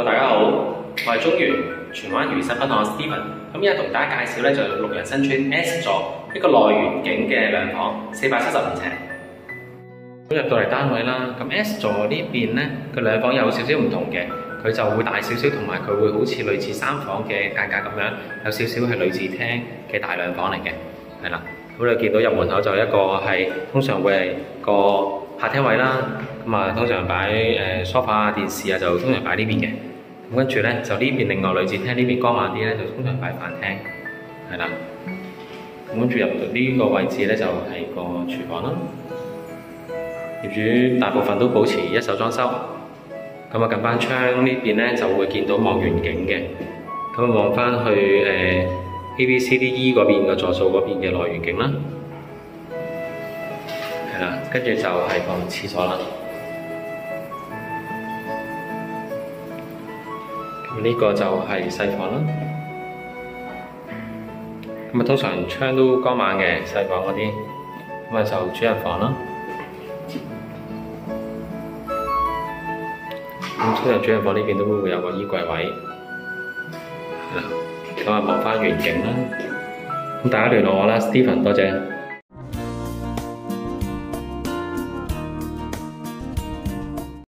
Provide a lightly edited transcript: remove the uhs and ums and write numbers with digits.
大家好，我係中原荃灣如新分行 Steven。咁而家同大家介紹咧就綠楊新村 S 座一個內園景嘅兩房，475尺。咁入到嚟單位啦，咁 S 座呢邊咧個兩房有少少唔同嘅，佢就會大少少，同埋佢會好似類似三房嘅間隔咁樣，有少少係女子廳嘅大兩房嚟嘅，係啦。咁你見到入門口就一個係通常會係個客廳位啦，咁啊通常擺梳化啊、電視啊，就通常擺呢邊嘅。咁跟住咧就呢邊另外女子廳呢邊光猛啲咧，就通常擺飯廳，係啦。咁跟住入到呢個位置咧就係個廚房啦。業主大部分都保持一手裝修。咁啊近翻窗呢邊咧就會見到望遠景嘅。咁望翻去ABCDE 嗰邊嘅座數嗰邊嘅內園景啦。係啦，跟住就係個廁所啦。咁呢個就係細房啦。咁啊，通常窗都光猛嘅細房嗰啲，咁啊就主人房啦。咁通常主人房呢邊都會有個衣櫃位，係啦。咁啊望翻園景啦。咁大家聯絡我啦 ，Steven，多謝。